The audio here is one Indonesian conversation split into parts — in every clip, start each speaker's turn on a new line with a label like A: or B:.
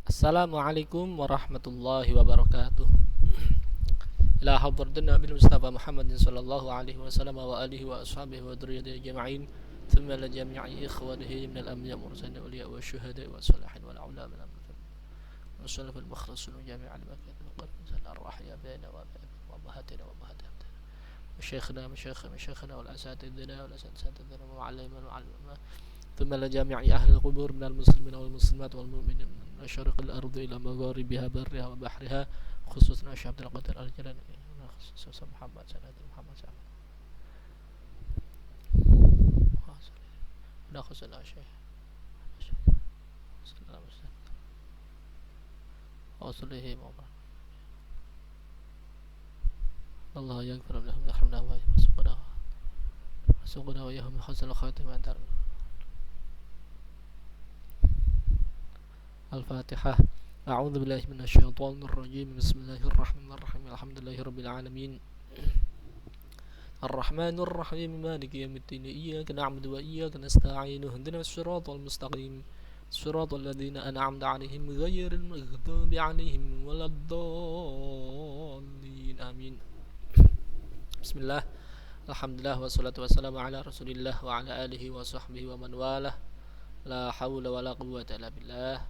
A: Assalamualaikum warahmatullahi wabarakatuh. Ila hadratin Nabi Mustafa Muhammad sallallahu alaihi wasallam wa alihi wa ashabihi wa dzurriyyatihi ajma'in. Thumma la jami'i ikhwanihi min al-anbiya mursalin awliya wa syuhada wa salihin wal ulama wa salaf al-mukhlasin wa jami' al-makat wa qad ar-rah ya bayna wa bahatina wa bahatina وشيخنا مشايخنا والأساتذة والأساتذة ومعلمنا ومعلمنا ثم لجميع أهل القبور من المسلمين والمسلمات والمؤمنين من مشارق الأرض إلى مغاربها برها وبحرها خصوصا الشيخ عبد القادر الجيلاني خصوصا محمد سعد محمد سعد خصوصا الشيخ وصله مولانا الله يغفر لهم ويرحمنا ويرزقنا وإياهم حسن الخاتمة. الفاتحة. أعوذ بالله من الشيطان الرجيم. بسم الله الرحمن الرحيم. الحمد لله رب العالمين الرحمن الرحيم مالك يوم الدين إياك نعبد وإياك نستعين اهدنا الصراط المستقيم صراط الذين أنعمت عليهم غير المغضوب عليهم ولا الضالين آمين. Bismillah, alhamdulillah, wassalatu wassalamu ala rasulillah wa ala alihi wa sahbihi wa man walah. La hawla wa la quwwata illa billah.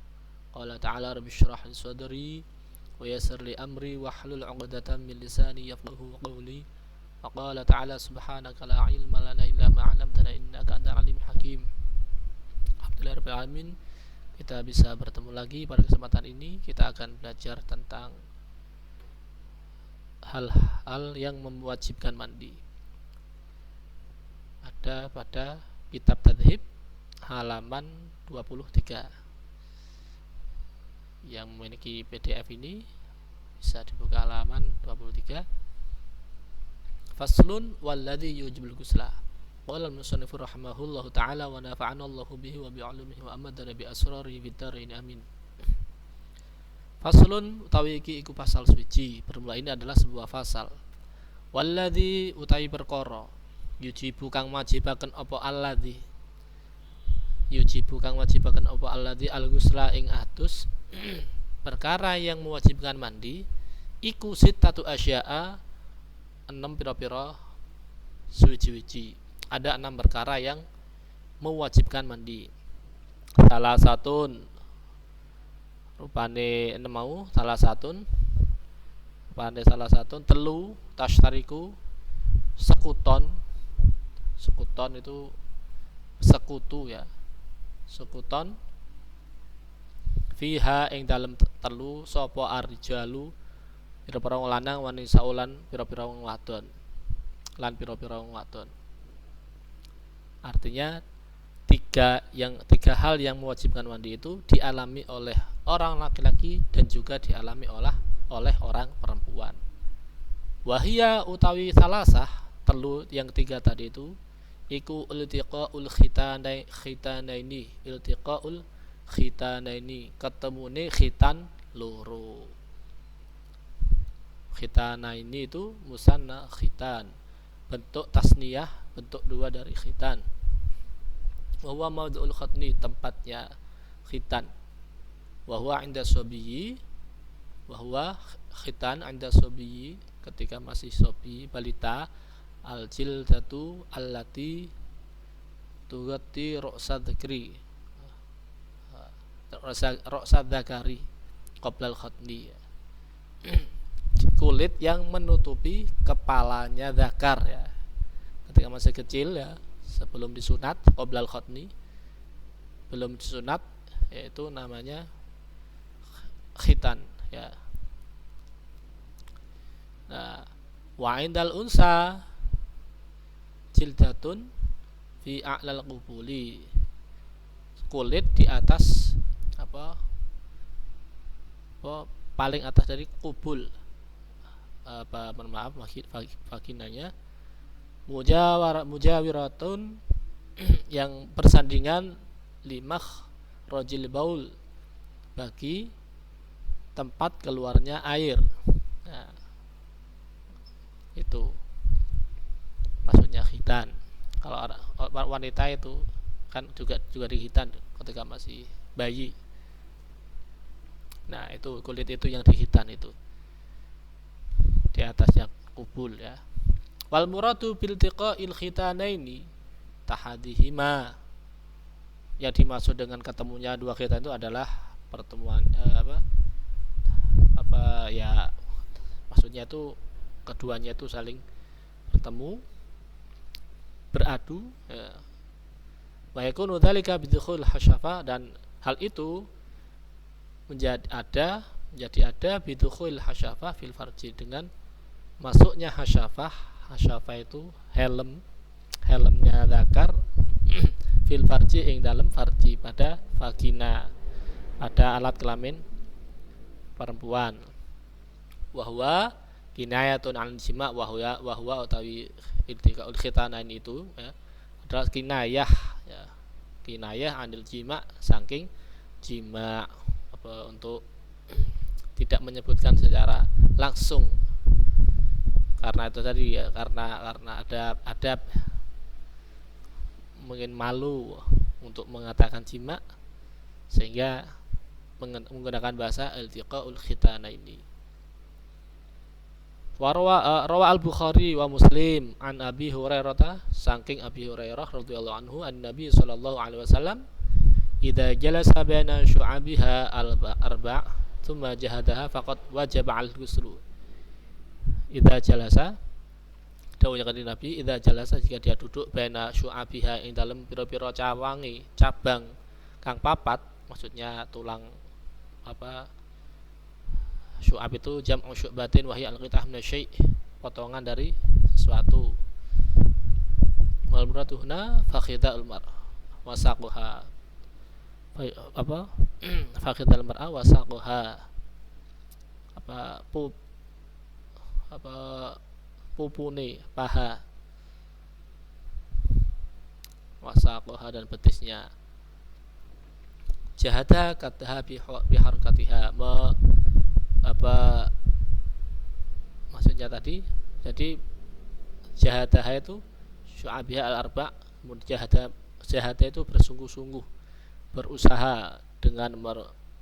A: Qala ta'ala rabbi syrah li sadri wa yassir li amri wa hlul 'uqdatam min lisani yafqahu qawli. Wa qala ta'ala subhanaka la ilma lana illa ma 'allamtana innaka antal alimul hakim. Alhamdulillah rabbil alamin. Kita bisa bertemu lagi pada kesempatan ini. Kita akan belajar tentang hal-hal yang mewajibkan mandi. Ada pada kitab Tadhib halaman 23. Yang memiliki PDF ini bisa dibuka halaman 23. Faslun walladzi yujibul ghusla. Qala al-musannif rahimahullahu ta'ala wa nafa'ana Allahu bihi wa bi'ulumihi wa amadana bi asrarihi fid dharain amin. Faslun utawi iki iku pasal suci. Bermula ini adalah sebuah fasal. Walladzi utawi perkara yujibu kang wajibaken apa alladzi. Yujibu kang wajibaken apa alladzi al-ghusla ing atus perkara yang mewajibkan mandi iku sittatu asya'a 6 pira-pira suci-suci. Ada 6 perkara yang mewajibkan mandi. Salah satun rupane mau salah satu telu tashtariku sekuton itu sekutu ya, sekuton fiha ing dalem telu sapa arjalu pira-pira wong lanang wanisa ulan pira-pira wong wadon lan pira-pira wong wadon. Artinya tiga hal yang mewajibkan mandi itu dialami oleh orang laki-laki dan juga dialami oleh orang perempuan. Wahia utawi salasah telu yang ketiga tadi itu iku iltiqaul khitanaini ketemune khitan loro. Khitanaini itu musanna khitan, bentuk tasniyah, bentuk dua dari khitan. Wa maudhu'ul khatni tempatnya khitan. Wa huwa 'inda sabiyyi, wa huwa khitan 'inda sabiyyi ketika masih sabi balita, al jildatu allati tughatti ra'sa dzakri ra'sa dzakari qabla al khatni. Kulit yang menutupi kepalanya zakar ya. Ketika masih kecil ya, sebelum disunat qoblal khotni, belum disunat, yaitu namanya khitan ya. Nah, wa indal unsa jildatun fi a'lal qubuli, kulit di atas paling atas dari kubul, vaginanya. Mujawiratun yang bersandingan limah rojil baul, bagi tempat keluarnya air. Nah, itu maksudnya khitan. Kalau wanita itu kan juga dikhitan ketika masih bayi. Nah, itu kulit itu yang dihitan itu. Di atasnya kubul ya. Wal muradu bil tiqa'il khitanaini tahadihima. Yang dimaksud dengan ketemunya dua khitan itu adalah pertemuan apa ya, maksudnya itu keduanya itu saling bertemu, beradu ya. Wa yakunu dzalika bidukhul hasyafa, dan hal itu menjadi ada bidukhul hasyafa fil farji, dengan masuknya hasyafah. Hasyafah itu helmnya zakar fil farji ing dalam farji, pada vagina, pada alat kelamin perempuan. Wahwa kinayatun an jima, wahwa utawi iltiqaul khitanain itu ya, adalah kinayah ya, kinayah anil jima, saking jima, apa, untuk tidak menyebutkan secara langsung, karena itu tadi ya, karena ada adab, mungkin malu untuk mengatakan jima, sehingga menggunakan bahasa iltiqaul khitanaini. Rawa al-Bukhari wa Muslim an Abi Hurairah, saking Abi Hurairah radhiyallahu anhu, an Nabi sallallahu alaihi wasallam, idza jalasa baina syu'abiha al-arba' thumma jahadaha faqad wajaba al-ghuslu. Idza jalasa, dawuh kanjeng Nabi, idza jalasa, jika dia duduk, baina syu'abiha ing dalem pira-pira cawangi, cabang kang papat, maksudnya tulang apa, syu'ab itu jam'u syu'batin wa hiya al-qit'ah min asy-syai', potongan dari sesuatu. Wal muradu huna fakhidul mar'a wa saquha, apa fakhidul mar'a wa saquha, apa pupune, paha, wa saquha, dan betisnya. Jahada kataha bi harakatiha, apa maksudnya tadi, jadi jahadah itu syu'abiha al-arba', jahadah itu bersungguh-sungguh, berusaha dengan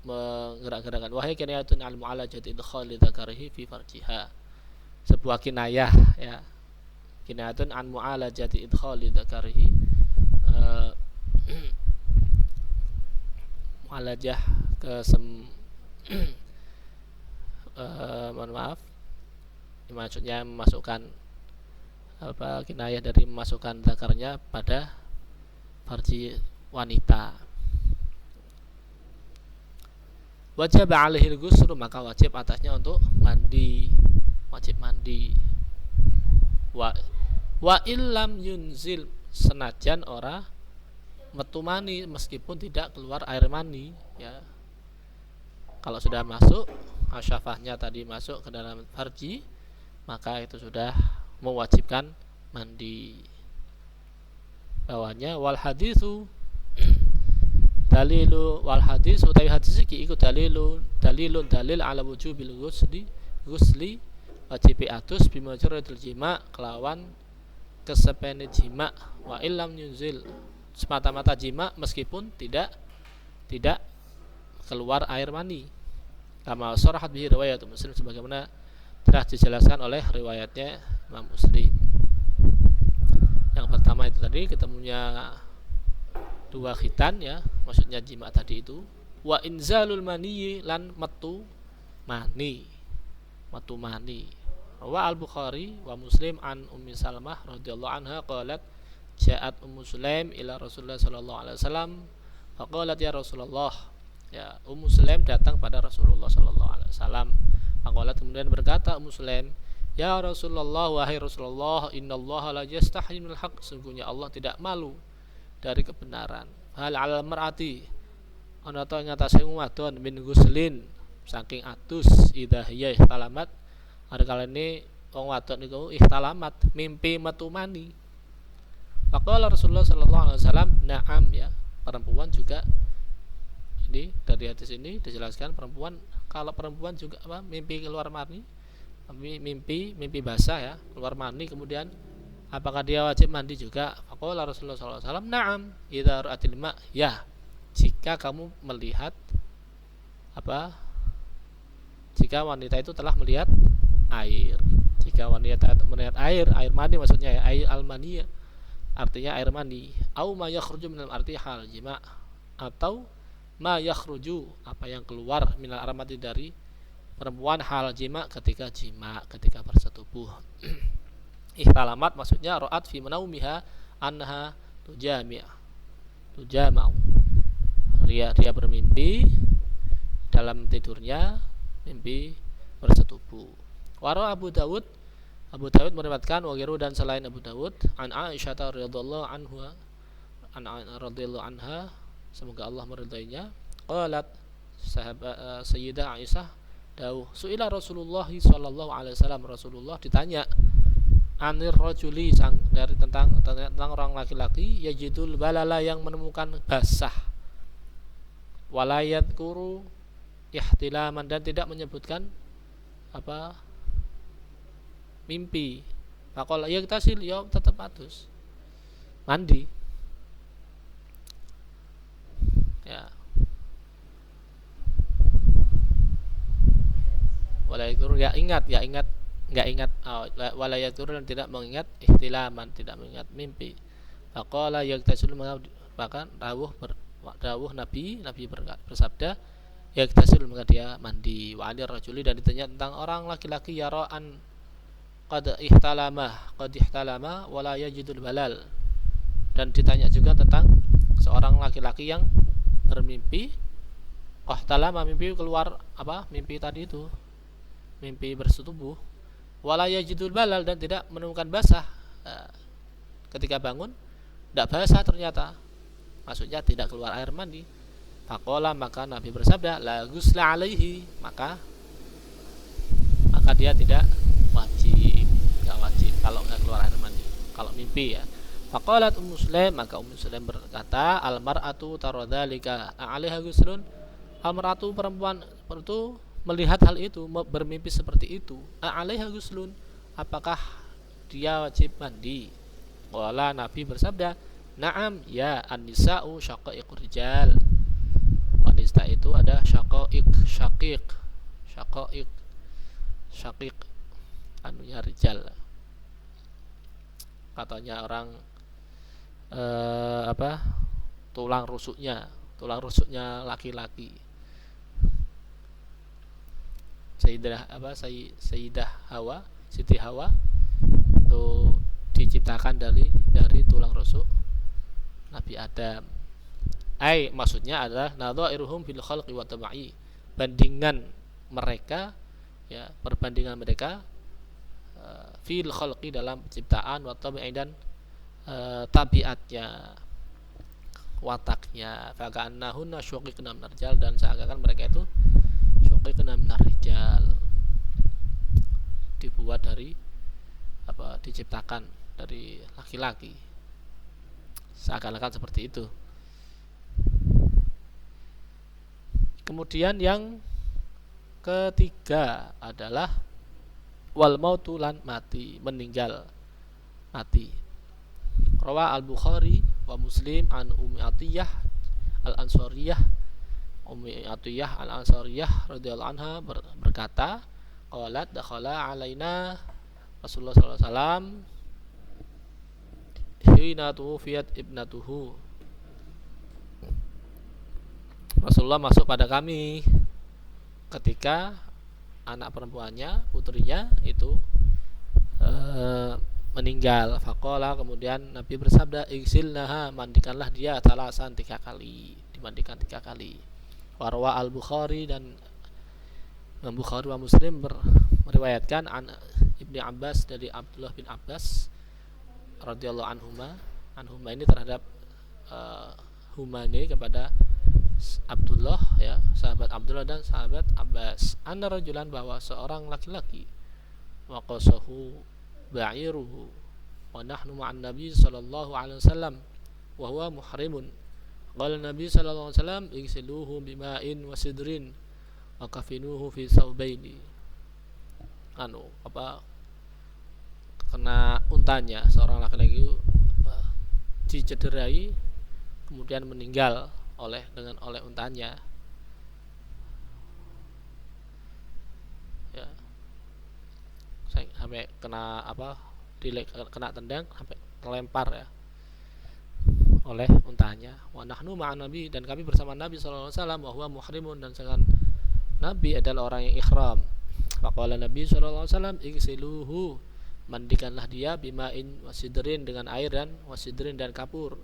A: menggerak-gerakkan. Wahai kinayatun al-mu'alajati idkhali dzakarihi fi farjiha, sebuah kinayah ya, kinayatun an mu'alajati idkhali dzakarihi, mu'alajah mohon maaf, maksudnya memasukkan, apa, kinayah dari memasukkan zakarnya pada farji wanita. Wajib alaihi ghusl, maka wajib atasnya untuk mandi, wajib mandi. Wa illam yunzil, senajan ora metu mani, meskipun tidak keluar air mani ya. Kalau sudah masuk hasyafahnya tadi, masuk ke dalam farji, maka itu sudah mewajibkan mandi. Bawahnya wal hadisu dalilu, wal hadisu tawi hadis iki iku dalilun dalil ala wujubil ghusli wajib atus bimajratil jima, kelawan kesepene jima, wa illam yunzil, semata-mata jima meskipun tidak keluar air mani, kama sharahat bihi riwayat Muslim, sebagaimana telah dijelaskan oleh riwayatnya Imam Muslim. Yang pertama itu tadi ketemunya dua khitan ya, maksudnya jima tadi itu. Wa inzalul mani, lan metu mani. Wa al-Bukhari wa Muslim an Ummi Salamah radhiyallahu anha qalat ja'at Ummu Sulaim ila Rasulullah sallallahu alaihi wasallam faqalat ya Rasulullah, ya, Ummu Sulaim datang pada Rasulullah sallallahu alaihi wasallam. Faqalat, kemudian berkata Ummu Sulaim, ya Rasulullah, wahai Rasulullah, innallaha la yastahi minal haqq, sungguhnya Allah tidak malu dari kebenaran. Hal al mar'ati, ana ta ing atase wadon min guslin, saking atus, idza hiya ihtalamat, arkalane wong wadon niku ihtalamat, mimpi metu mani. Faqala Rasulullah sallallahu alaihi wasallam, na'am, ya, perempuan juga. Jadi dari hadis ini dijelaskan perempuan, kalau perempuan juga apa, mimpi keluar mani, mimpi basah ya, keluar mani, kemudian apakah dia wajib mandi juga? Faqala Rasulullah sallallahu alaihi wasallam, na'am, idza ra'atil ma', ya, jika kamu melihat apa, jika wanita itu telah melihat air. Jika wanita melihat air mani maksudnya ya, air almani artinya air mani. Au ma yakhruju minal arti hal jima, atau ma yakhruju apa yang keluar minal armati dari perempuan hal jima ketika bersetubuh. Ihtalamat maksudnya ra'at fi manaumiha anha tujama'u. Dia bermimpi dalam tidurnya mimpi bersetubuh. Waro Abu Dawud meriwayatkan wagiru dan selain Abu Dawud an Aisyah radhiyallahu anha semoga Allah meridainya, qalat sahabat Sayyidah Aisyah dawuh suila Rasulullah sallallahu alaihi wasallam, Rasulullah ditanya anir rajuli dari tentang orang laki-laki yajidul balala yang menemukan basah, walayat kuru ihtilaman dan tidak menyebutkan apa mimpi. Faqala yaktasil ya tetap adus mandi ya. Walayat ya ingat nggak ingat walayat dan tidak mengingat ihtilaman, tidak mengingat mimpi. Faqala yaktasil bahkan dawuh Nabi bersabda yaktasil maka dia mandi. Wa anir rajuli dan ditanya tentang orang laki-laki yara'an qad ihtalama wala yajidul balal, dan ditanya juga tentang seorang laki-laki yang bermimpi ihtalama mimpi keluar apa mimpi tadi itu mimpi bersetubuh, wala yajidul balal dan tidak menemukan basah. Ketika bangun tidak basah ternyata, maksudnya tidak keluar air mandi. Faqala maka Nabi bersabda la ghusla alaihi, maka dia tidak wajib kalau nggak keluar air mandi kalau mimpi ya. Faqalat Ummu Sulaim, maka Ummu Sulaim berkata al mar'atu taradhalika a'alaiha ghuslun, al mar'atu perempuan itu melihat hal itu bermimpi seperti itu, a'alaiha ghuslun apakah dia wajib mandi? Qala Nabi bersabda na'am ya an-nisa'u syaqaiqur rijal, wanita itu ada syaqiq anunya rijal, katanya orang tulang rusuknya laki-laki. Sayyidah Hawa, Siti Hawa itu diciptakan dari tulang rusuk Nabi Adam. Maksudnya adalah nadhairuhum fil khalqi wa tabai, bandingan mereka ya, perbandingan mereka fil khalqi dalam penciptaan, wa tabai dan tabiatnya, wataknya. Faka'annahunna syuqiqna minar rijal, dan seakan-akan mereka itu syuqiqna minar rijal, dibuat dari diciptakan dari laki-laki, seakan-akan seperti itu. Kemudian yang ketiga adalah wal mautu lan mati, meninggal mati. Rawa al-Bukhari wa Muslim an Ummi Atiyah al-Ansariyah, Ummi Atiyah al-Ansariyah radhiyallahu anha berkata qalat dakhala alaina Rasulullah sallallahu alaihi wasallam hina tuwfiyat ibnatuhu, Rasulullah masuk pada kami ketika anak perempuannya, putrinya itu meninggal. Faqala, kemudian Nabi bersabda igsilnaha, mandikanlah dia salasan 3 kali, dimandikan 3 kali. Warwa al-Bukhari, dan Bukhari wa Muslim meriwayatkan an Ibni Abbas, dari Abdullah bin Abbas radhiyallahu anhuma ini terhadap humane kepada Abdullah ya, sahabat Abdullah dan sahabat Abbas, anna rajulan, bahwa seorang laki-laki waqasahu ba'iruhu wa nahnu ma'an nabi sallallahu alaihi wasallam wa huwa muhrimun, qala nabi sallallahu alaihi wasallam igsiluhu bima'in wa sidrin wa kafinuhu fi thawbaini. Kena untanya, seorang laki-laki dicederai kemudian meninggal oleh untanya. sampai kena kena tendang sampai terlempar ya oleh untanya. Wa nahnu ma'an nabi, dan kami bersama Nabi sallallahu alaihi wasallam, wa huwa muhrimun, dan sedangkan Nabi adalah orang yang ihram. Faqala Nabi sallallahu alaihi wasallam, igsiluhu, mandikanlah dia, bima'in wasidrin, dengan air, dan wasidrin, dan kapur.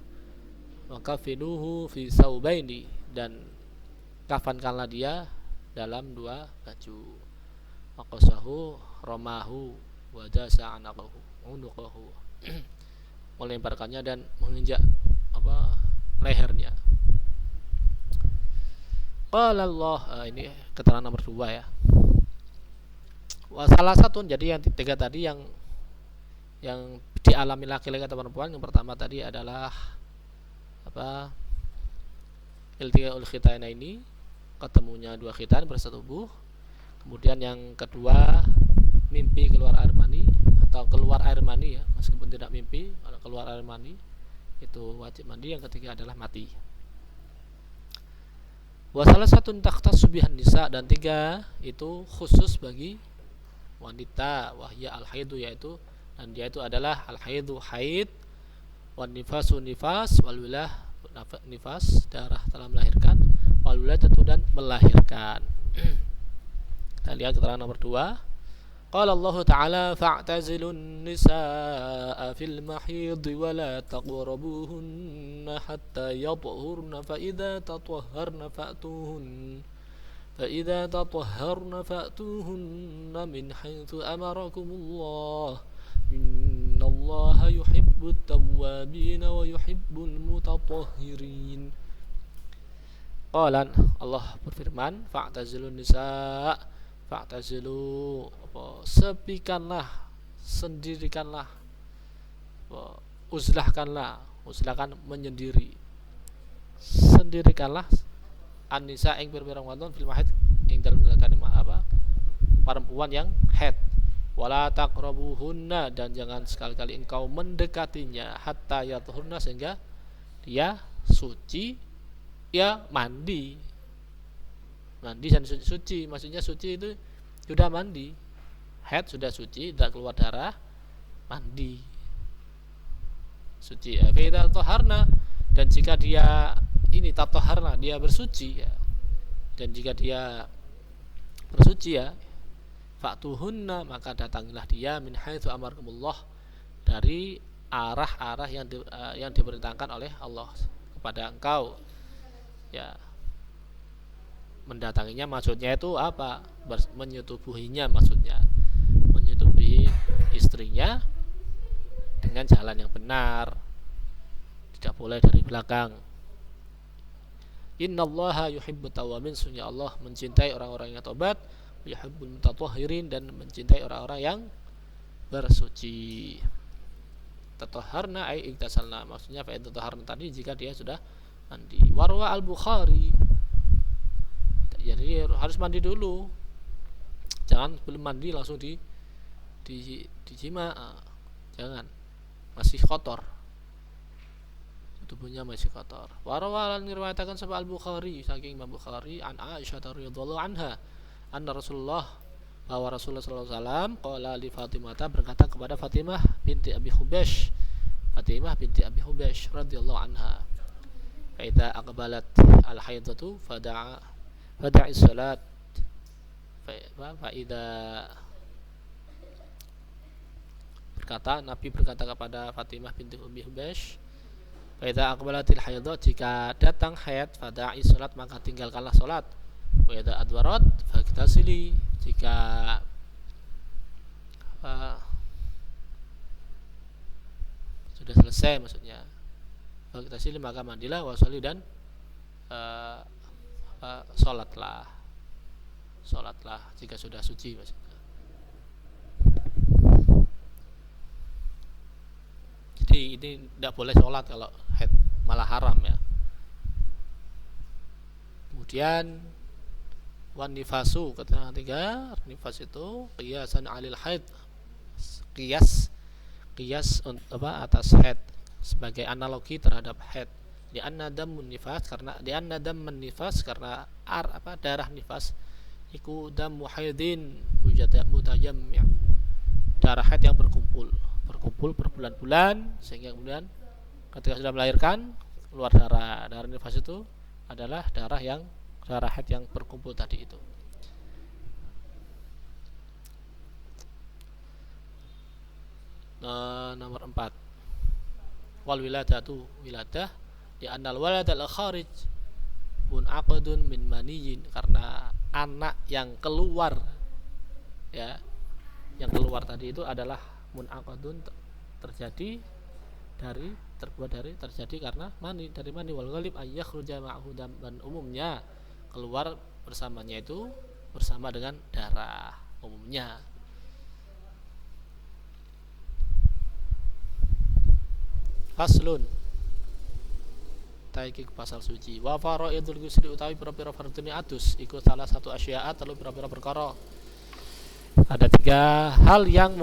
A: Wa kafinuhu fi saubaini, dan kafankanlah dia dalam 2 baju. Waqasahu romahu wadasa anaqahu unuqahu, melemparkannya dan menginjak lehernya. Qala Allah, ini keterangan nomor 2 ya. Wa salah satu, jadi yang 3 tadi yang dialami laki-laki atau perempuan, yang pertama tadi adalah iltiqaul khitana, ini ketemunya 2 khitan bersetubuh. Kemudian yang kedua, mimpi keluar air mani atau keluar air mani ya, meskipun tidak mimpi, kalau keluar air mani itu wajib mandi. Yang ketiga adalah mati. Wa salah satu takhtassu bihan nisa, dan 3 itu khusus bagi wanita. Wahya al-haidu, yaitu, dan dia itu adalah al-haidu haid, wan nifasu nifas, wal wilah nifas darah telah melahirkan, wal wiladatu, dan melahirkan. Kita lihat keterangan nomor 2. Qala Allah Ta'ala, fa'tazilun nisaa fil mahid wa la taqrabuhunna hatta yatahurna fa idza tatahharna fa'tuhunna min haitsu amarakumullah, innallaha yuhibbut tawwabin wa yuhibbul mutatahhirin. Qala, Allah berfirman, fa'tazilun nisaa, fa'tazilu, sepikanlah, sendirikanlah, uzlahkan menyendiri, sendirikanlah an-nisa ing pirang-pirang wadon fil mahid ing dalem perempuan yang haid. Wala taqrabuhunna, dan jangan sekali-kali engkau mendekatinya, hatta yatahurna, sehingga dia suci, ya mandi dan suci. Maksudnya suci itu sudah mandi, haid sudah suci, tidak keluar darah, mandi suci. Fa idza taharna, dan jika dia ini tataharna, dia bersuci ya, dan jika dia bersuci ya, fa'tuhunna, maka datangilah dia, min haitsu amarkumullah, dari arah-arah yang diperintahkan oleh Allah kepada engkau ya. Mendatanginya maksudnya itu apa? Menyetubuhinya, maksudnya menyetubuhi istrinya dengan jalan yang benar, tidak boleh dari belakang. Innallaha yuhibbut tawwabin, sungguh Allah mencintai orang-orang yang tobat, yuhibbul mutatahhirin, dan mencintai orang-orang yang bersuci. Tatahharna ay iktasalna, maksudnya fa tatahharna tadi jika dia sudah mandi. Warwa al-Bukhari, jadi harus mandi dulu, jangan belum mandi langsung dijima, jangan, masih kotor, tubuhnya masih kotor. Warwa diriwayatkan sama al-Bukhari, saking Imam Bukhari, an Aisyah radhiyallahu anha, anna Rasulullah, bahwa Rasulullah sallallahu alaihi wasallam qala li Fatimah, berkata kepada Fatimah binti Abi Hubaysh radhiyallahu anha, fa idza aqbalat al-haidatu fada'i salat, fa idza, Nabi berkata kepada Fatimah binti Abi Hubaysh, fa idza aqbalatil haidatu, jika datang haid, fada'i salat, maka tinggalkanlah salat. Wa idza adwarat faghtasili, jika sudah selesai, maksudnya faghtasili, maka mandilah, wasali, dan sholatlah jika sudah suci, maksudnya. Jadi ini tidak boleh sholat kalau haid, malah haram ya. Kemudian wan nifasu, kata 3, nifas itu qiyasan alil haid, qiyas atas haid, sebagai analogi terhadap haid. Di anna damun nifas, karena darah nifas iku damu haidin mutajammi', darah haid yang berkumpul berbulan-bulan, sehingga kemudian ketika sudah melahirkan keluar darah nifas itu adalah darah haid yang berkumpul tadi itu. Nomor 4, wal wiladatu wiladah di annal walad al kharij munaqadun min maniyin, karena anak yang keluar ya, yang keluar tadi itu adalah munaqadun, terjadi karena dari mani, wal ghalib ayyakhruja ma'hu, dan umumnya keluar bersamanya itu bersama dengan darah umumnya. Faslun, taikik pasal suci. Wa faraidul ghusli utawi pira-pira fardune adus iku salah satu asya'a telu pira-pira perkara. Ada 3 hal yang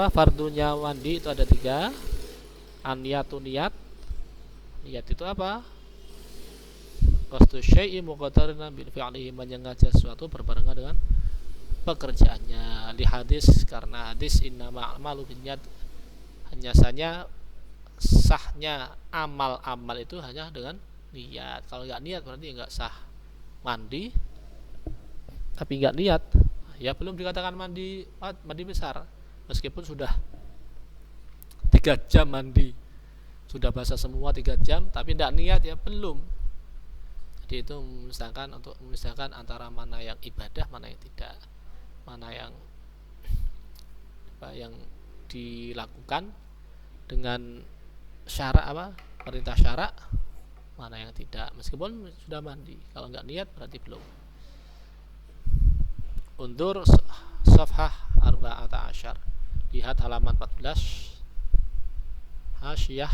A: fardunya mandi itu ada 3. An-niyatu, niat itu apa? Qasdu syai'i muqaddarinan bil fi'lihi, menyengaja sesuatu berbarengan dengan pekerjaannya. Li hadis, karena hadis innama a'malu binniyat, hanya saja sahnya amal-amal itu hanya dengan niat. Kalau nggak niat berarti nggak sah. Mandi tapi nggak niat, ya belum dikatakan mandi besar, meskipun sudah 3 jam mandi, sudah basah semua 3 jam, tapi tidak niat ya belum. Jadi itu memisahkan antara mana yang ibadah, mana yang tidak, mana yang dilakukan dengan syarak perintah syarak, mana yang tidak, meskipun sudah mandi. Kalau nggak niat berarti belum. Undur safhah 14, lihat halaman 14, hasyah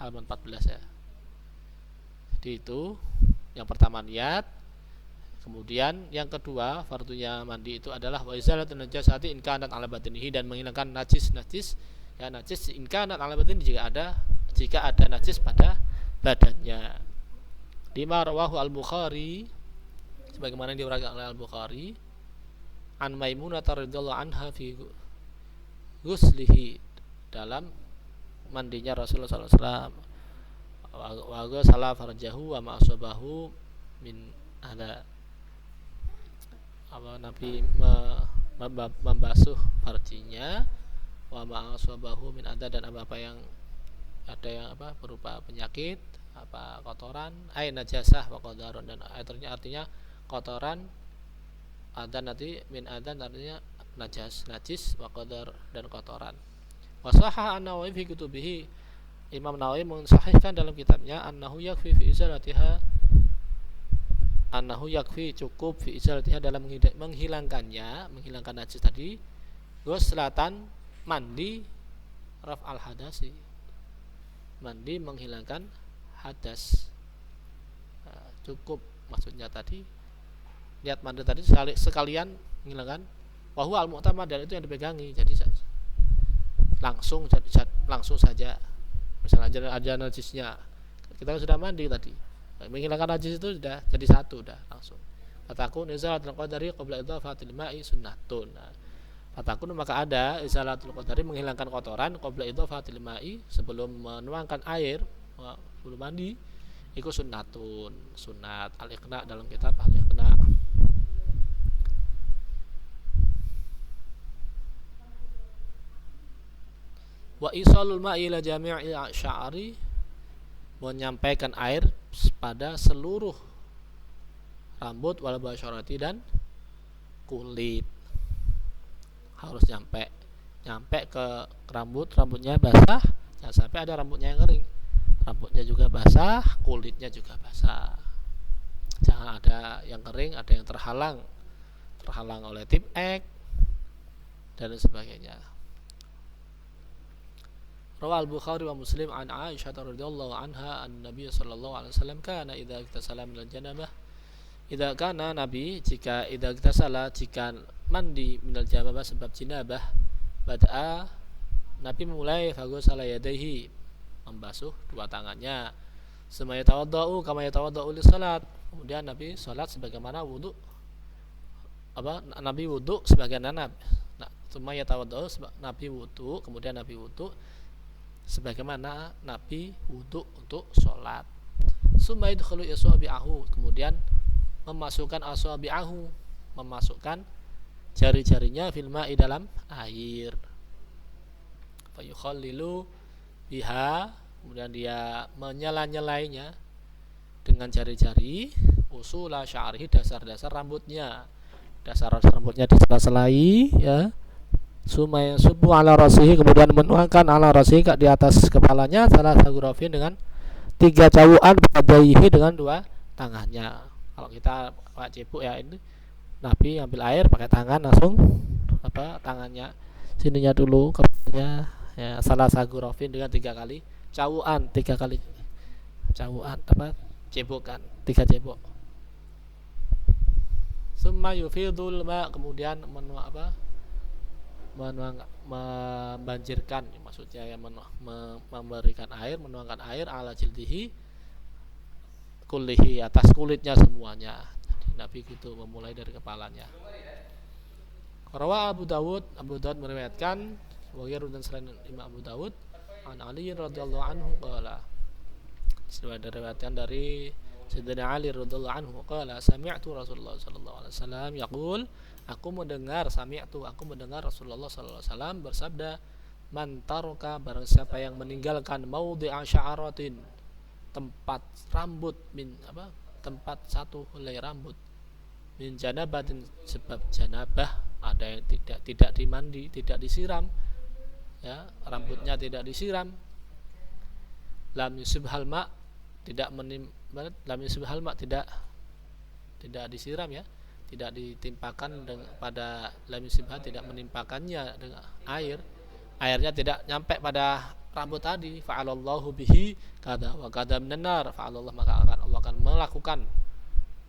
A: halaman 14 ya. Jadi itu yang pertama niat. Kemudian yang kedua fardunya mandi itu adalah wa izalatun najasati in kanat ala batinihi, dan menghilangkan najis ya, najis in kanat ala batinihi, jika ada najis pada badannya. Lima rawahu al-Bukhari, sebagaimana diriwayatkan oleh al-Bukhari, an Maimunah radhiyallahu anha fi ghuslihi, dalam mandinya Rasulullah sallallahu alaihi wasallam, wa ghasala farjahu wa ma asabahu min ada Nabi membasuh farjinya, wa ma'asabahu min ada, dan apa yang berupa penyakit, kotoran, najasah wa qadarun, dan artinya kotoran, ada nanti min adan artinya najis wa qadar, dan kotoran. Wa sahha an-Nawawi fi kutubihi, Imam Nawawi mensahihkan dalam kitabnya annahu yakfi fi izalatiha, cukup fi izalatiha, dalam menghilangkan najis tadi, ghuslatan, mandi, raf'al hadasi, mandi menghilangkan hadas. Cukup, maksudnya tadi niat mandi tadi sekalian menghilangkan, wa huwa al-mu'tamad, dan itu yang dipegangi. Jadi langsung saja, misalnya ada najisnya, kita sudah mandi tadi, menghilangkan najis itu sudah jadi satu, udah langsung. Fatakun izalatul qadari qabla idhafatil ma'i sunnatun. Fatakun, maka ada izalatul qadari, menghilangkan kotoran, qabla idhafatil ma'i, sebelum menuangkan air, sebelum mandi, itu sunnatun, sunat. Al-Iqna, dalam kitab Al-Iqna. Wa isalul ma'i ila jami'i sya'ri, menyampaikan air pada seluruh rambut, wal basyarati, dan kulit. Harus nyampe ke rambutnya basah, jangan sampai ada rambutnya yang kering, rambutnya juga basah, kulitnya juga basah. Jangan ada yang kering, ada yang terhalang oleh tip ek dan sebagainya. Rawal Bukhari wa Muslim an Aisyah radhiyallahu anha an Nabi sallallahu alaihi wasallam kana idza iktasala min al-janabah, jika mandi min al-janabah sebab janabah, bada'a, Nabi mulai faghsala yadayhi, membasuh 2 tangannya, summa yatawaddau kama yatawaddau lis salat, kemudian Nabi salat sebagaimana wudu Nabi wudu sebagaimana Summa yatawaddau, Nabi wudu, kemudian Nabi wudu sebagaimana Nabi wudu untuk sholat. Summa yadkhulu asabi'ahu, kemudian memasukkan asabi'ahu, memasukkan jari-jarinya fil ma'i dalam air. Fa yukhallilu biha, kemudian dia menyela-nyelainya dengan jari-jari usula sya'rihi, dasar-dasar rambutnya. Dasar-dasar rambutnya disela-selai ya. Summa yasubu ala rasihi, kemudian menuangkan ala rasihi di atas kepalanya salah sagurafin dengan 3 cawuan, badaihi dengan 2 tangannya. Kalau kita pakai cebok ya, ini Nabi ambil air pakai tangan langsung tangannya sininya dulu kepalanya ya, salah sagurafin dengan 3 kali cawuan, 3 kali cawuan cebokan, 3 cebok. Summa yufidul ma, kemudian membanjirkan, maksudnya ya, memberikan air, menuangkan air ala jildihi kullihi, atas kulitnya semuanya. Jadi Nabi gitu memulai dari kepalanya. Rawa Abu Dawud meriwayatkan, wa dan selain Imam Abu Dawud, an Ali radhiyallahu anhu qala, sesuai diriwayatkan dari Sayyidina Ali radhiyallahu anhu qala, sami'tu Rasulullah sallallahu alaihi wasallam yaqul, aku mendengar Rasulullah sallallahu alaihi wasallam bersabda, man taraka, barang siapa yang meninggalkan maudhi'a sya'aratin, tempat rambut tempat satu helai rambut, min janabatin, sebab janabah, ada yang tidak dimandi, tidak disiram ya, rambutnya tidak disiram, lam yusibhal ma, tidak disiram ya, tidak ditimpakan pada lam yusibha, tidak menimpakannya dengan airnya tidak nyampe pada rambut tadi, fa'alallahu bihi kada wa kada minan nar, fa'alallah, maka Allah akan melakukan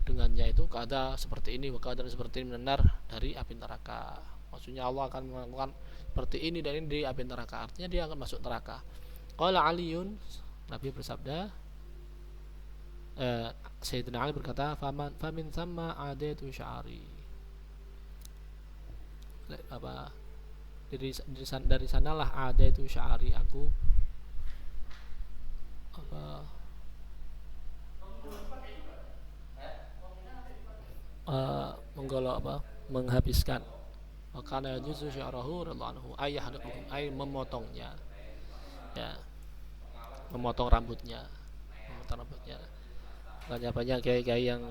A: dengannya itu kada seperti ini, wa kada seperti ini, minan nar, dari api neraka. Maksudnya Allah akan melakukan seperti ini dan ini di api neraka, artinya dia akan masuk neraka. Qala Aliyun, Nabi bersabda, Sayyidina Ali berkata, famin sama adatu sya'ari, dari sanalah adatu sya'ari, aku menghabiskan, makana yajuzu sya'rahu radhiyallahu anhu, ayah hadakum, memotongnya ya, memotong rambutnya. Banyak kiai-kiai yang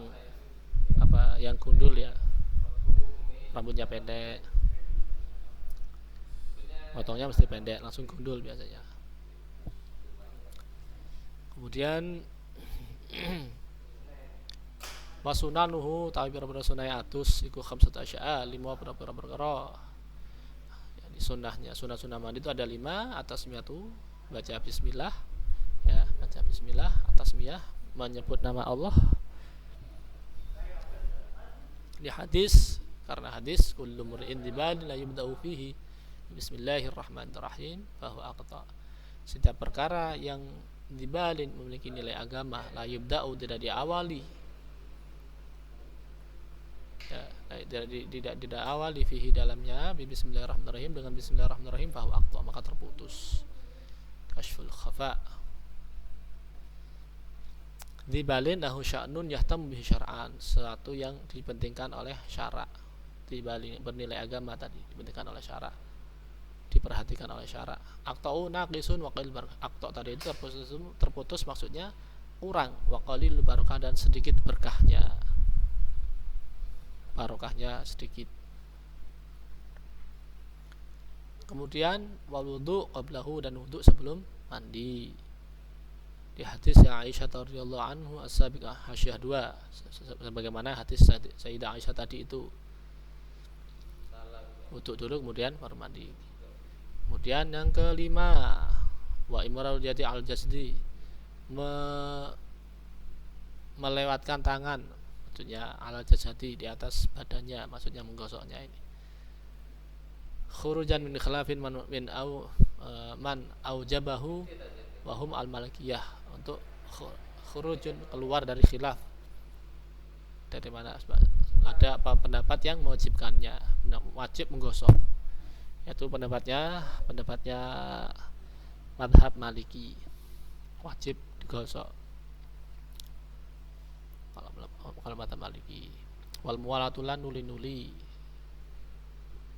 A: gundul ya, rambutnya pendek, potongnya mesti pendek, langsung gundul biasanya. Kemudian wasunanuhu, tapi beberapa sunai atus iku khamsat asya'a, 5 beberapa perkara. Jadi sunah mandi itu ada 5, atasmiyah tuh baca bismillah ya, baca bismillah, atasmiyah menyebut nama Allah. Ini hadis, karena hadis kullu mur'in dibal la yubda'u fihi bismillahirrahmanirrahim bahwa aqta, setiap perkara yang dibalin memiliki nilai agama, la yubda'u, tidak diawali ya, tidak awali fihi dalamnya bismillahirrahmanirrahim, dengan bismillahirrahmanirrahim, bahwa aqta, maka terputus. Kashful khafa, dibalin lahu sya'nun yahtam bihi syar'an, sesuatu yang dipentingkan oleh syarak. Dibalin bernilai agama tadi dipentingkan oleh syarak, diperhatikan oleh syarak. Aqta'u naqisun wa qalil barakah, aqta' tadi itu terputus maksudnya kurang, wa qalil barakah, dan sedikit berkahnya, barokahnya sedikit. Kemudian wal wudu qablahu, dan wudu sebelum mandi. Di hadis yang Aisyah radhiyallahu anhu as-sabiqah hasyiah 2, sebagaimana hadis Sayyidah Aisyah tadi itu, wudu dulu kemudian baru mandi. Kemudian yang kelima, wa imrarul yadi al jasdi, melewatkan tangan, maksudnya al jasadi, di atas badannya, maksudnya menggosoknya ini. Khurujan min khilafin man aujabahu wa hum al malikiyah, untuk khurujun, keluar dari khilaf, dari mana ada pendapat yang mewajibkannya, wajib menggosok, yaitu pendapatnya madhab Maliki, wajib digosok kalau madhab Maliki. Wal muwalatulan nuli-nuli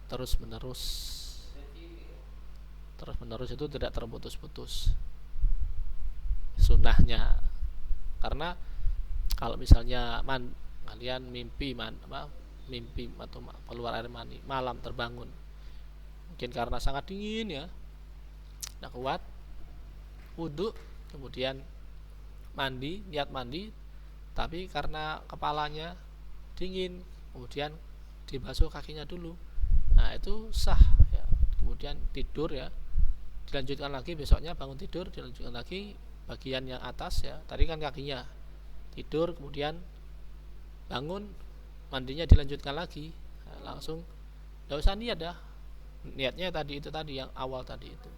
A: terus menerus itu tidak terputus-putus sunnahnya. Karena kalau misalnya kalian mimpi atau keluar air mani malam, terbangun mungkin karena sangat dingin ya, tidak kuat, wudhu, kemudian niat mandi, tapi karena kepalanya dingin kemudian dibasuh kakinya dulu, nah itu sah ya. Kemudian tidur ya, dilanjutkan lagi besoknya, bangun tidur dilanjutkan lagi bagian yang atas ya, tadi kan kakinya, tidur kemudian bangun, mandinya dilanjutkan lagi, nah, langsung tidak usah niat dah, niatnya tadi yang awal tadi itu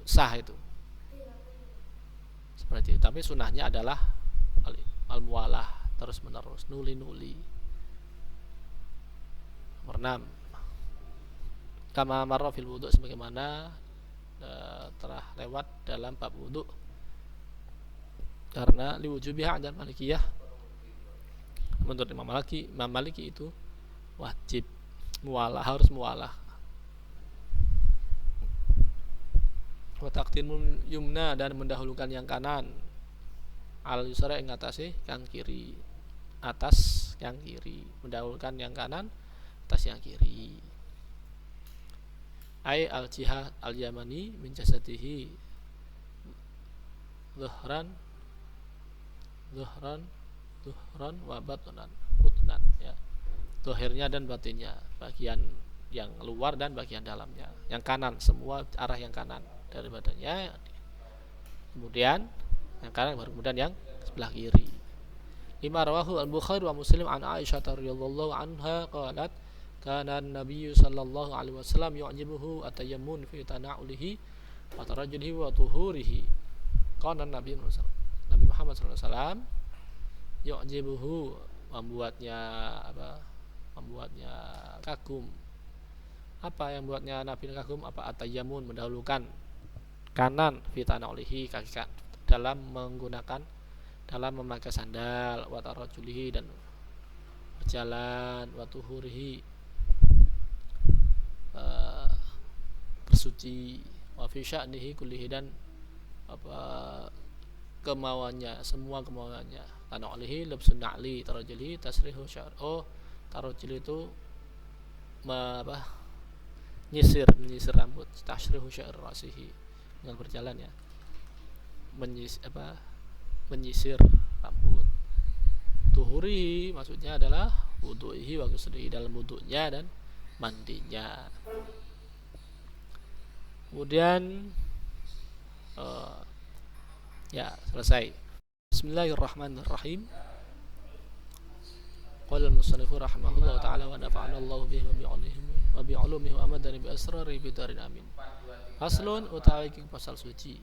A: sah itu, seperti itu. Tapi sunnahnya adalah al-muwalah, terus menerus, nuli-nuli. Nomor 6, kama marra fil wudu, sebagaimana telah lewat dalam bab wudu. Karena liwujubiha 'inda Malikiyah, menurut Imam Maliki itu wajib muwalah, harus muwalah. Wa taqdimul yumna, dan mendahulukan yang kanan, al yusra ing atase kang kiri, atas yang kiri, mendahulukan yang kanan atas yang kiri. Ai al jihad al yamani min jasadihi zuhran wa batnan ya, zahirnya dan batinnya, bagian yang luar dan bagian dalamnya, yang kanan, semua arah yang kanan dari badannya, kemudian yang kanan baru kemudian yang sebelah kiri. Lima rawahu al-Bukhari wa Muslim an Aisyah radhiyallahu anha qalat kana an-nabiy sallallahu alaihi wasallam yu'jibuhu atayammun fi tana'ulihi wa tarajjulihi wa tuhurihi. Kana Nabi Muhammad sallallahu alaihi wasallam yu'jibuhu, membuatnya kagum. Apa yang membuatnya Nabi kagum? Atayammun, mendahulukan kanan, fi tana'ulihi, kaki dalam memakai sandal, wa tarajjulihi, dan berjalan, wa tuhurihi, bersuci, wa fi sya'nihi kullihi, dan kemauannya, semua kemauannya. Tana'ulihi labsun na'li, tarajjulihi tasrihu syar. Tarajjul itu menyisir rambut, tasrihu syar rasihi, dengan berjalan ya, menyisir rambut. Tuhuri maksudnya adalah wudu'ihi wa ghuslihi, dalam wudunya dan mandinya. Kemudian ya selesai. Bismillahirrahmanirrahim. Qala al-musannifu rahimahullah ta'ala wa nafa'ana Allahu bihi wa bi'ulumihi wa amadani bi asrari bidarin amin. Faslun utawi pasal suci.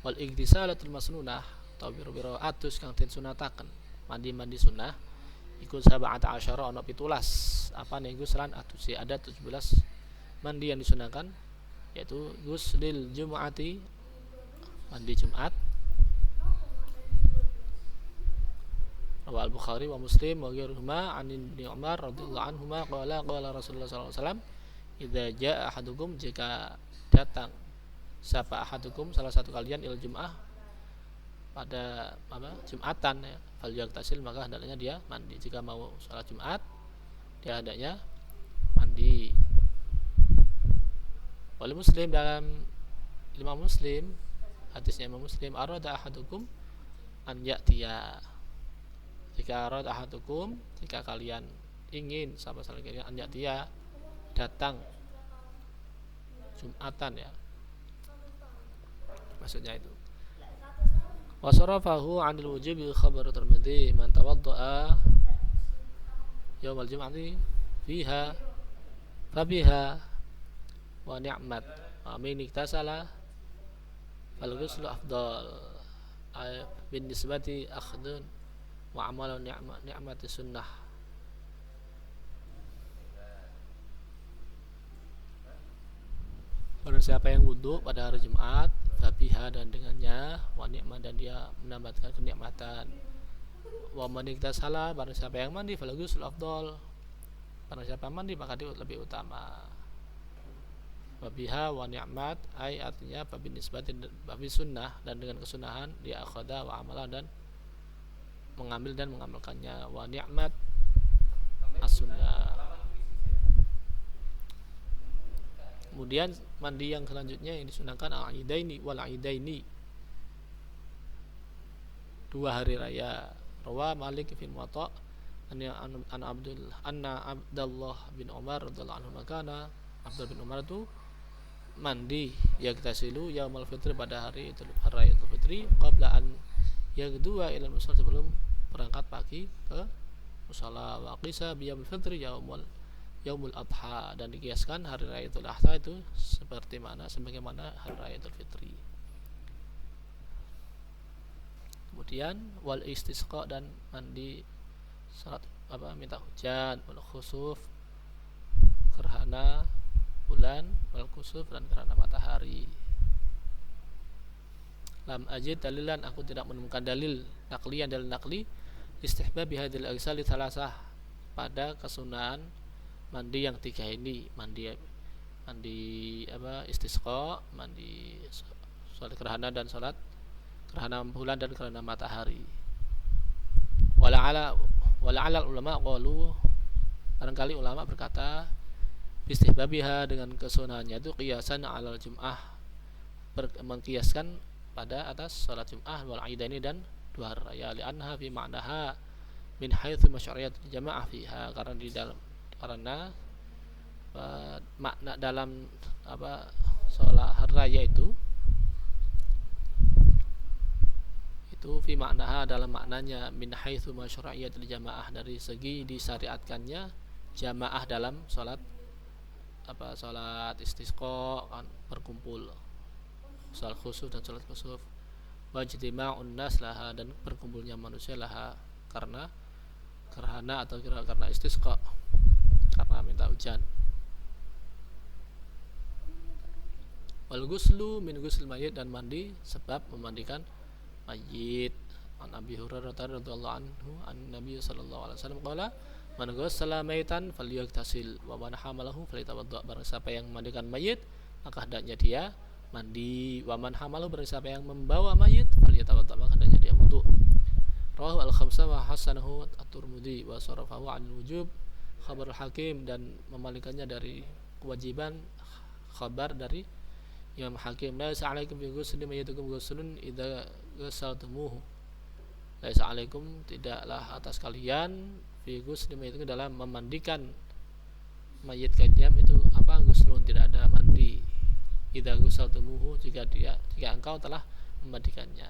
A: Wal igtisalatul masnunah, biro atus kang den sunataken, mandi sunah iku 17 ana 17. Apa niku selan atus, ada 17 mandi yang disunahkan, yaitu ghuslil jumu'ati, mandi Jumat. Rawal Bukhari wa Muslim wa ghairuhuma an Ibnu Umar radhiyallahu anhuma qala Rasulullah sallallahu alaihi wasallam, idza jaa ahadukum, jika datang sapa ahadukum, salah satu kalian, il jum'ah, pada Jumatan ya, fal yaktasil, maka hendaknya dia mandi. Jika mau salat Jumat, dia hendaknya mandi. Oleh Muslim, dalam Imam Muslim, hadisnya Imam Muslim, arada ahadukum an ya'tiya, jika arada ahadukum, jika kalian ingin, sama salah kalian, an ya'tiya, datang Jumatan ya, maksudnya itu. Wasarafahu 'anil wujubi khabar Tirmidzi, man tawadda'a yaumal jum'ati fiha fabiha wa ni'mat, wa man iktasala fal ghuslu afdal bin nisbati akhdun wa amalu ni'mati sunnah. Barang siapa yang wudhu pada hari Jumat, fabiha dan dengannya, wa ni'mah dan dia menambahkan kenikmatan. Wa man iktasala, barang siapa yang mandi, falagusul afdal. Barang siapa mandi maka dia lebih utama. Fabiha wa ni'mat ay artinya babi nisbatin babi sunnah, dan dengan kesunahan dia akhada wa amala dan mengambil dan mengamalkannya. Wa ni'mat as-sunnah. Kemudian mandi yang selanjutnya yang disunahkan al-idaini wal idaini, 2 hari raya. Rawa Malik fi Muwatta anna Abdullah bin Umar radhiyallahu anhu makana Abdullah bin Umar itu mandi yagtasilu yaumul fitri pada hari raya Idul Fitri qabla an yagdua ila musalla, sebelum berangkat pagi ke musalla. Wa qisa bi yaumul fitri yaumul adha, dan dikiaskan hari raya Idul Adha itu sebagaimana hari raya Idul Fitri. Kemudian wal istisqa, dan mandi salat minta hujan, wal khusuf gerhana bulan, wal khusuf dan gerhana matahari. Lam ajid dalilan, aku tidak menemukan dalil nakli istihbab bihadil agsali salasah, pada kesunahan mandi yang 3 ini, mandi istisqa, mandi salat gerhana dan salat gerhana bulan dan gerhana matahari. Wala ala ulama qalu, barangkali ulama berkata istihbabiha, dengan kesunahannya itu qiyasan alal jum'ah, mengkiaskan pada atas salat Jum'ah wal idaini dan 2 hari raya, li'anha fi ma'naha min haitsu masyru'iyat jamaah fiha, karena makna dalam salat hari raya itu fi maknaha, dalam maknanya, min haitsu masyru'iyatul jamaah, dari segi disyariatkannya jamaah dalam salat istisqa kan, berkumpul, salat khusuf dan salat khusuf, wajtima'un nas laha, dan berkumpulnya manusia laha karena gerhana atau karena istisqa, karena minta hujan. Wal ghuslu min ghusl mayit, dan mandi sebab memandikan mayit. An Abi Hurairah radhiyallahu anhu an Nabi sallallahu alaihi wasallam qala man ghassala mayitan falyagtasil wa man hamalahu falyatawadda, barang siapa yang memandikan mayit maka hendaknya dia mandi, wa man hamalahu, barang siapa yang membawa mayit falyatawadda, maka hendaknya dia wudu. Rawahu al-khamsah wa hasanahu at-Tirmidzi wa sarafahu 'an wujub khabar al-Hakim, dan memalikannya dari kewajiban khabar dari Imam Hakim. Laisa 'alaikum bi ghusli mayyitikum ghuslun idza ghasaltumuhu, laisa 'alaikum, tidaklah atas kalian fi ghusli mayyitikum, dalam memandikan mayit kalian itu ghuslun, tidak ada mandi. Idza ghasaltumuhu, jika engkau telah memandikannya.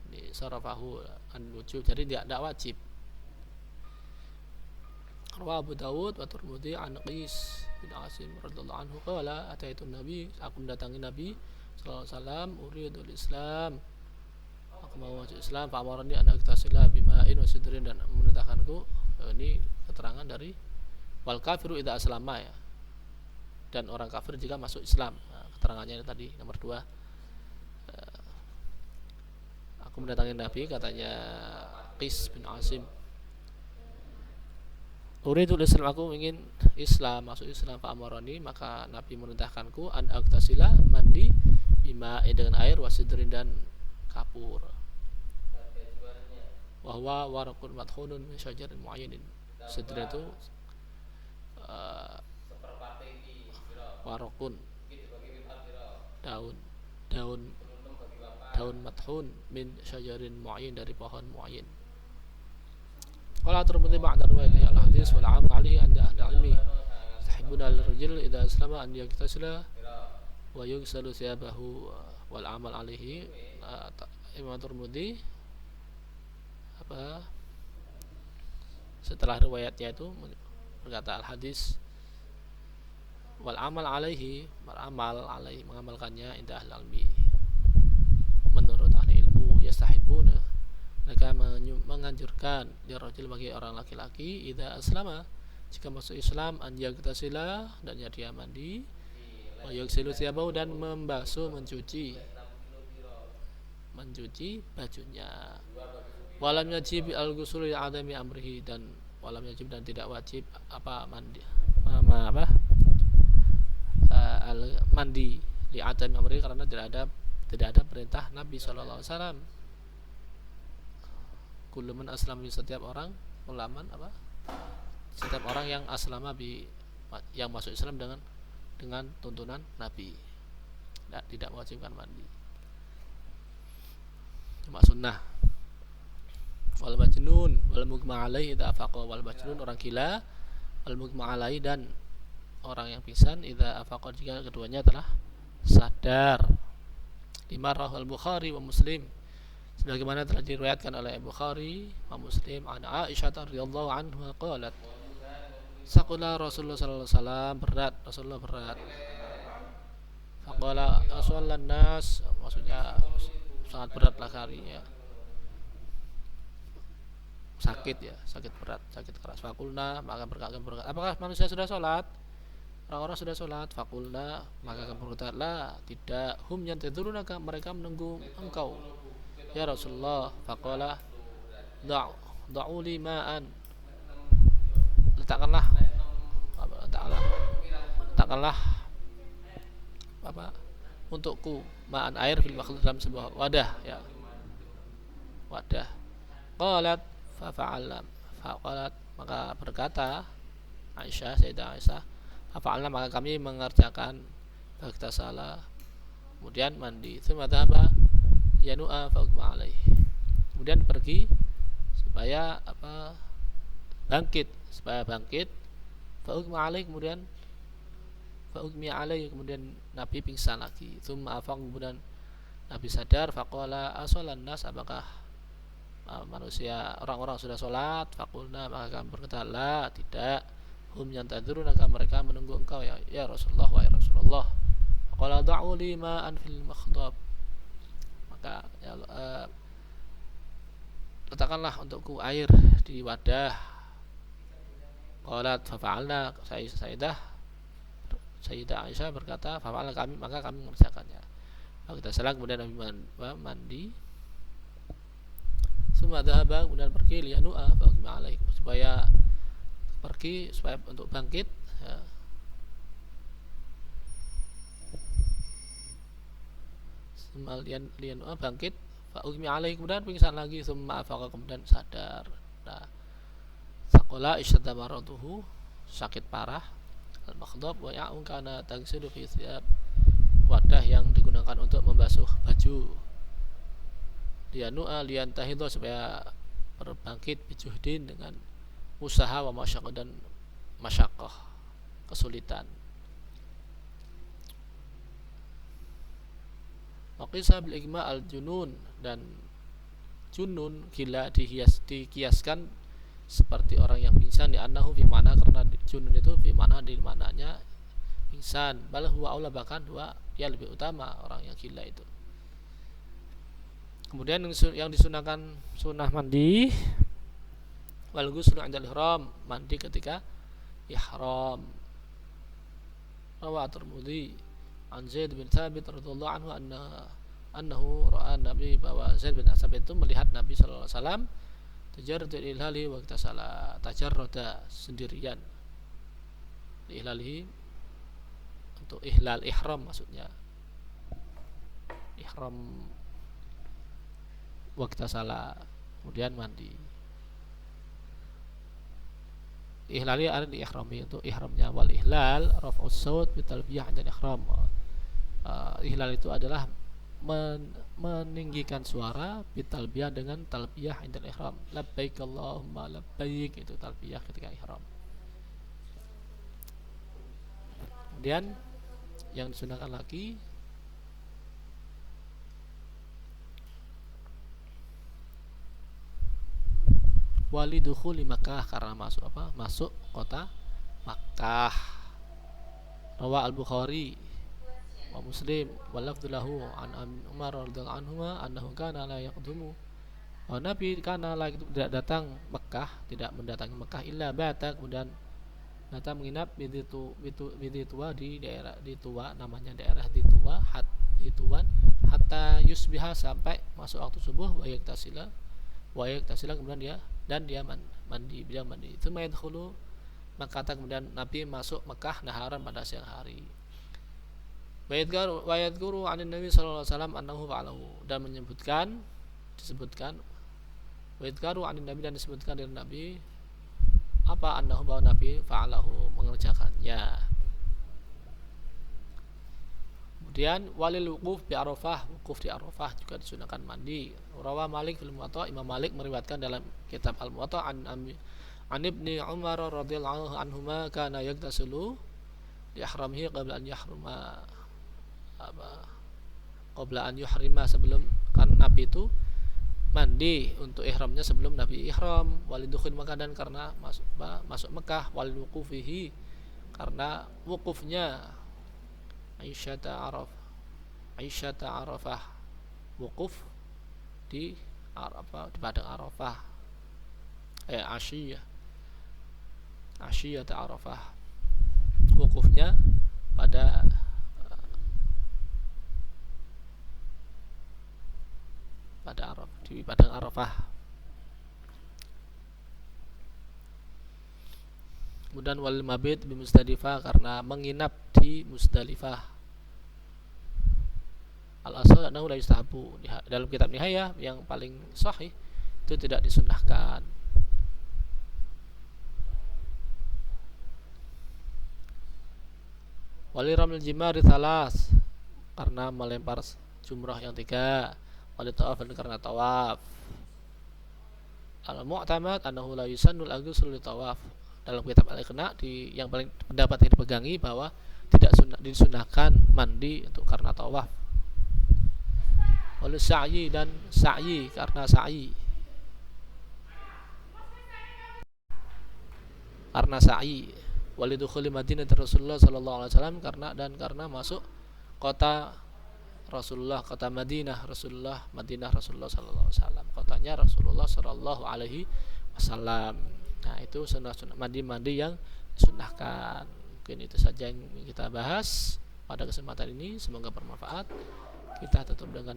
A: Ini sarafahu an wujub, jadi tidak wajib. Rawa Abu Dawud wa Tirmidzi an Qais bin Asim radhiyallahu anhu qala ataitu Nabi, aku mendatangi Nabi sallallahu alaihi wasallam, uridul Islam, aku mau masuk Islam, fa amarani an aktasila bima'in wa sidrin, dan memerintahkanku, ini keterangan dari wal kafiru idza aslama, ya, dan orang kafir jika masuk Islam. Keterangannya tadi nomor 2. Aku mendatangi Nabi, katanya Qais bin Asim, uridul Islam, aku ingin Islam, masuk Islam, fa amarani, maka Nabi memerintahkanku an aktasila, mandi bima, dengan air, wasidrin, dan kapur. Wahwa warakun mathunun min syajarin mu'ayyanin, sidrin itu warakun, daun mathun min syajarin mu'ayyin, dari pohon mu'ayyin. Qala Tirmidzi ba'da riwayat al-hadis wal 'amal 'alaihi 'inda ahli ilmi yastahibuna al-rajul idza aslama an yaktasila wa yughsalu thiyabahu wal 'amal 'alaihi. Imam Tirmidzi setelah riwayatnya itu berkata al-hadis wal 'amal 'alaihi, beramal 'alaihi, mengamalkannya, inda ahli ilmi, menurut ahli ilmu, yastahibuna, Mereka menganjurkan dirajul bagi orang laki-laki idza aslama, jika masuk Islam, an yaghtasila, dan dia mandi, wa yaghsilu thiyabahu, dan membasuh mencuci bajunya. Walam yajib al-ghusl li adami amrihi, dan walam yajib, dan tidak wajib mandi mandi li adami amrihi, karena tidak ada perintah Nabi sallallahu alaihi wasallam. Kullu man aslama, setiap orang setiap orang yang aslama yang masuk Islam dengan tuntunan Nabi, tidak mewajibkan mandi, cuma sunnah. Wal majnun wal mugma alaihi idza afaqa, wal majnun orang gila, wal mugma alaihi, dan orang yang pingsan idza afaqa, jika keduanya telah sadar. Lima rawahul Bukhari wa Muslim, sebagaimana telah diriwayatkan oleh Bukhari wa Muslim, an Aisyah radhiyallahu anha qalat, saqala Rasulullah sallallahu alaihi wasallam, Rasulullah berat. Faqala asallan nas, maksudnya sangat beratlah karinya, sakit berat, sakit keras. Fakulna, maka berkata, apakah manusia sudah sholat? Orang-orang sudah sholat. Fakulna, maka kami berkata, la, tidak. Hum yantadhurunaka, mereka menunggu engkau ya Rasulullah. Faqala da'uli ma'an, letakkanlah untukku ma'an, air, fil makhluk, dalam sebuah wadah. Qalat fa'alat, maka berkata Sayyidah Aisyah, fa'alna, maka kami mengerjakan, salah, kemudian mandi. Tsumma dhahaba yanu'a fa'ugma alaihi, kemudian pergi supaya bangkit, fa'ugma alaihi, kemudian Nabi pingsan lagi. Tsumma afaq, kemudian Nabi sadar. Faqala asolan nas, apakah manusia, orang-orang sudah sholat? Fakulna, maka kami berkata, la, tidak. Hum yantadhurunaka, mereka menunggu engkau ya Rasulullah, wa ya Rasulullah. Faqala da'u li ma'an fil makhdab, maka letakkanlah untukku air di wadah. Qalat fa'alna, Sayyidah Aisyah berkata, fa'alna, maka kami mengerjakannya. Kita salah, kemudian Nabi mandi. Summa dhahaba, kemudian pergi, liyanu'a fa'ugma alaihi, supaya untuk bangkit, Summa liyanu'a, bangkit, fa'ugma alaihi, kemudian pingsan lagi. Summa afaqa, kemudian sadar. Saqala ishtadda maratuhu, sakit parah. Al-makhdab wa ya'un kana taghsilu fi thiyab, wadah yang digunakan untuk membasuh baju. Liyanu'a liyantahidha, supaya berbangkit, bijuhdin, dengan usaha, wa masyaqqah, dan masyaqqah, kesulitan. Waqisa bil igma al junun, dan junun, gila, dikiaskan seperti orang yang pingsan, di annahu fi mana, karena junun itu fi mana, di mananya pingsan. Bal huwa aula, bahkan dia lebih utama orang yang gila itu. Kemudian yang disunahkan, sunnah mandi, wal ghuslu 'indal ihram, mandi ketika ihram. Rawa Tirmidzi an Zaid bin Thabit radhiyallahu anhu annahu ra'a Nabi, bahwa Zaid bin Thabit itu melihat Nabi sallallahu alaihi wasallam tajarrud ilhali wa iktasala, tajarrada, sendirian, ilhalihi, untuk ihlal, ihram maksudnya, ihram, waktu salah, kemudian mandi. Ihlali ada di ihrami, untuk ihramnya. Wal ihlal raf'us saut bi talbiyah 'inda ihram. Ihlal itu adalah meninggikan suara bi talbiyah, dengan talbiyah 'inda ihram. Labbaik Allahumma labbaik, itu talbiyah ketika ihram. Kemudian yang disunahkan lagi, walidukhuli Makkah, karena masuk kota Makkah. Rawa al-Bukhari wa Muslim wa lafdhu lahu an Umar radhiyallahu anhu annahu kana la yaqdumu Nabi karena lagi tidak datang Mekah, tidak mendatangi Mekah illa bata, kemudian datang menginap di Tua, di daerah di Tua, namanya daerah di Tua, di Tuan, hatta yusbiha, sampai masuk waktu subuh, wayak tasila, kemudian dia mandi, beliau mandi. Itu mayadkhulu, maka kemudian Nabi masuk Mekah naharan pada siang hari. Wayat guru anin Nabi sallallahu alaihi wasallam annahu fa'alahu, dan disebutkan wayat guru anin Nabi, dan disebutkan dari Nabi apa, annahu, bahwa Nabi fa'alahu, mengerjakannya. Kemudian walil wukuf di Arafah, wukuf di Arafah juga disunahkan mandi. Rawa Malik fil Muwatta, Imam Malik meriwayatkan dalam kitab Al Muwatta an Ibni Umar radhiyallahu anhuma kana yaghtasilu di ihramihi qabla an yuhrima, sebelum, kan Nabi itu mandi untuk ihramnya sebelum Nabi ihram. Walidukhul Makkah, dan karena masuk Mekah. Walidukufihi, karena wukufnya Aisyata Arafah, wukuf di Arafah, di padang Arafah, Asyiyata Arafah, wukufnya pada Arafah, di padang Arafah. Kemudian wal mabit bi Musdalifah, karena menginap di Musdalifah. Al-asal anahu la yustahabu, dalam kitab Nihayah yang paling sahih itu tidak disunnahkan. Waliramil jimari thalas, karena melempar jumrah yang 3. Wali tawaf, karena tawaf. Al-mu'tamad anahu la yusannul aghusl li tawaf, dalam kitab Al-Iqna, yang paling pendapat yang dipegangi bahwa tidak disunahkan mandi untuk karena tawaf. Wal sa'yi, dan sa'yi, karena sa'yi. Walidukhuli Madinah Rasulullah sallallahu alaihi wasallam, karena masuk kota Rasulullah, kota Madinah Rasulullah sallallahu alaihi wasallam, kotanya Rasulullah sallallahu alaihi wasallam. Nah, itu sunnah mandi yang disunahkan. Mungkin itu saja yang kita bahas pada kesempatan ini, semoga bermanfaat. Kita tutup dengan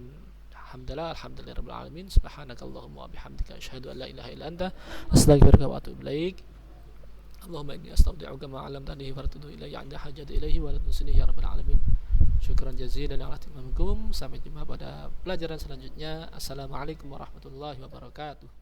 A: alhamdulillahirabbil alamin, subhanakallahumma wa bihamdika asyhadu an la ilaha illa anta astaghfiruka wa atubu ilaik. Allahumma inni astaudi'uka ma 'allamtani farudhu ilayya 'inda hajati ilayhi wa la tunsini ya rabbal alamin. Syukran jazilan ala ihtimamikum. Sampai jumpa pada pelajaran selanjutnya. Assalamualaikum warahmatullahi wabarakatuh.